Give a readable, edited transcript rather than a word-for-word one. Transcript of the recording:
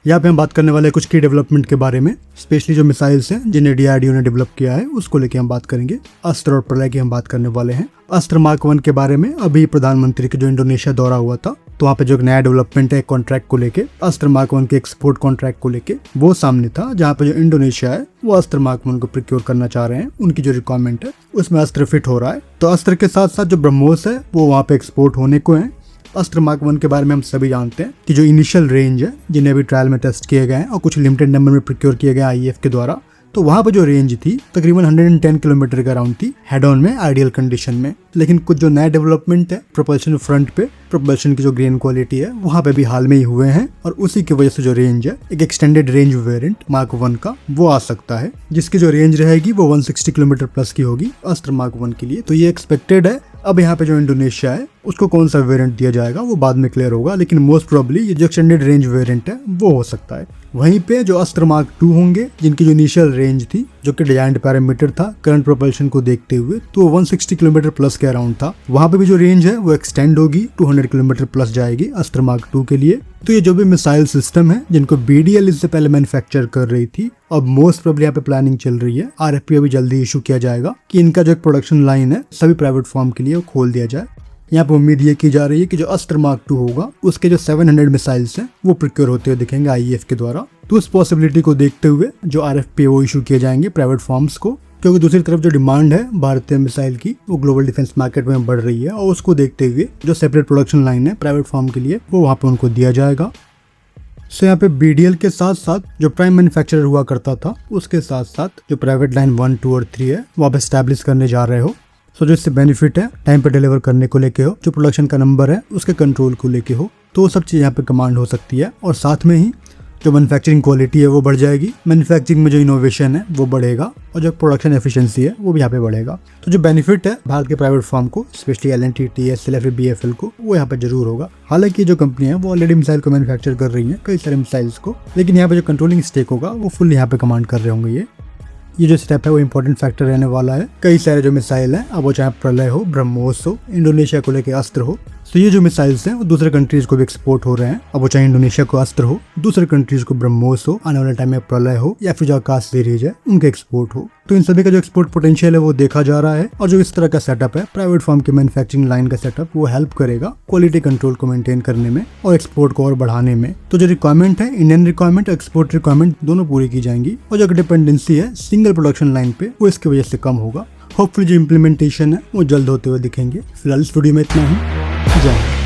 यहाँ पे हम बात करने वाले हैं कुछ की डेवलपमेंट के बारे में, स्पेशली जो मिसाइल्स हैं जिन्हें DRDO ने डेवलप किया है उसको लेके हम बात करेंगे। अस्त्र और प्रलय की हम बात करने वाले हैं। अस्त्र मार्क 1 के बारे में अभी प्रधानमंत्री का जो इंडोनेशिया दौरा हुआ था तो वहाँ पे जो एक नया डेवलपमेंट है कॉन्ट्रैक्ट को लेके, अस्त्र मार्क 1 के एक्सपोर्ट कॉन्ट्रैक्ट को लेके वो सामने था, जहाँ पे जो इंडोनेशिया है वो अस्त्र मार्क 1 को प्रोक्योर करना चाह रहे हैं। उनकी जो रिक्वायरमेंट है उसमें अस्त्र फिट हो रहा है। तो अस्त्र के साथ साथ जो ब्रह्मोस है वो वहाँ पे एक्सपोर्ट होने को है। अस्त्र मार्क 1 के बारे में हम सभी जानते हैं कि जो इनिशियल रेंज है जिन्हें अभी ट्रायल में टेस्ट किए गए हैं और कुछ लिमिटेड नंबर में प्रोक्योर किए गए IAF के द्वारा, तो वहाँ पर जो रेंज थी तकरीबन 110 किलोमीटर के अराउंड थी हेड ऑन में आइडियल कंडीशन में। लेकिन कुछ जो नया डेवलपमेंट है प्रोपल्शन फ्रंट पे, प्रोपल्शन की जो ग्रेन क्वालिटी है वहाँ पे भी हाल में ही हुए हैं और उसी की वजह से जो रेंज है एक एक्सटेंडेड रेंज वेरिएंट मार्क 1 का वो आ सकता है, जिसकी जो रेंज रहेगी वो 160 किलोमीटर प्लस की होगी अस्त्र मार्क 1 के लिए। तो ये एक्सपेक्टेड है। अब यहाँ पे जो इंडोनेशिया है उसको कौन सा वेरिएंट दिया जाएगा वो बाद में क्लियर होगा, लेकिन मोस्ट प्रोबेबली ये जो एक्सटेंडेड रेंज वेरिएंट है वो हो सकता है। वहीं पे जो अस्त्र मार्क 2 होंगे जिनकी जो इनिशियल रेंज थी जो कि डिजाइन पैरामीटर था करंट प्रोपल्शन को देखते हुए तो 160 किलोमीटर प्लस के अराउंड था, वहां पे भी जो रेंज है वो एक्सटेंड होगी 200 किलोमीटर प्लस जाएगी अस्त्र मार्क 2 के लिए। तो ये जो भी मिसाइल सिस्टम है जिनको BDL इससे पहले मैन्युफैक्चर कर रही थी, अब मोस्ट प्रोबेबली यहाँ पे प्लानिंग चल रही है, RFP अभी जल्दी इशू किया जाएगा कि इनका जो एक प्रोडक्शन लाइन है सभी प्राइवेट फॉर्म के लिए वो खोल दिया जाए। यहाँ पे उम्मीद ये की जा रही है कि जो अस्त्र मार्क 2 होगा उसके जो 700 मिसाइल्स हैं वो प्रोक्योर होते हुए दिखेंगे IAF के द्वारा। तो उस पॉसिबिलिटी को देखते हुए जो RFP वो इशू किए जाएंगे प्राइवेट फॉर्म्स को, क्योंकि दूसरी तरफ जो डिमांड है भारतीय मिसाइल की वो ग्लोबल डिफेंस मार्केट में बढ़ रही है और उसको देखते हुए जो सेपरेट प्रोडक्शन लाइन है प्राइवेट फॉर्म के लिए वो वहाँ पे उनको दिया जाएगा। सो यहाँ पे BDL के साथ साथ जो प्राइम मैन्युफैक्चरर हुआ करता था उसके साथ साथ जो प्राइवेट लाइन 1, 2 और 3 है वो आप एस्टैब्लिश करने जा रहे हो। सो जो इससे बेनिफिट है टाइम पे डिलीवर करने को लेके हो, जो प्रोडक्शन का नंबर है उसके कंट्रोल को लेके हो, तो वो सब चीज़ यहाँ पे कमांड हो सकती है। और साथ में ही जो मैन्युफैक्चरिंग क्वालिटी है वो बढ़ जाएगी, मैन्युफैक्चरिंग में जो इनोवेशन है वो बढ़ेगा और जो प्रोडक्शन एफिशिएंसी है वो भी यहाँ पे बढ़ेगा। तो जो बेनिफिट है भारत के प्राइवेट फर्म को, स्पेशली L&T, TSL या फिर BFL को, वो यहाँ पे जरूर होगा। हालांकि जो कंपनी है वो ऑलरेडी मिसाइल को मैन्युफैक्चर कर रही है, कई सारे मिसाइल्स को, लेकिन यहाँ पे जो कंट्रोलिंग स्टेक होगा वो फुल यहाँ पे कमांड कर रहे होंगे। ये जो स्टेप है वो इंपॉर्टेंट फैक्टर रहने वाला है। कई सारे जो मिसाइल है, अब वो चाहे प्रलय हो, ब्रह्मोस हो, इंडोनेशिया को लेके अस्त्र हो, तो ये जो मिसाइल्स हैं वो दूसरे कंट्रीज को भी एक्सपोर्ट हो रहे हैं। अब वो चाहे इंडोनेशिया को अस्त्र हो, दूसरे कंट्रीज को ब्रह्मोस हो, आने वाले टाइम में प्रलय हो, या फिर जो आकाश सीरीज है उनके एक्सपोर्ट हो। तो इन सभी का जो एक्सपोर्ट पोटेंशियल है वो देखा जा रहा है। और जो इस तरह का सेटअप है प्राइवेट फर्म की मैन्युफैक्चरिंग लाइन का सेटअप, वो हेल्प करेगा क्वालिटी कंट्रोल को मेंटेन करने में और एक्सपोर्ट को और बढ़ाने में। तो जो रिक्वायरमेंट है, इंडियन रिक्वायरमेंट और एक्सपोर्ट रिक्वायरमेंट दोनों पूरी की जाएंगी और जो डिपेंडेंसी है सिंगल प्रोडक्शन लाइन पे वो इसकी वजह से कम होगा। होपफुली जो इम्प्लीमेंटेशन है वो जल्द होते हुए दिखेंगे। फिलहाल इस वीडियो में इतना ही। जय हिंद।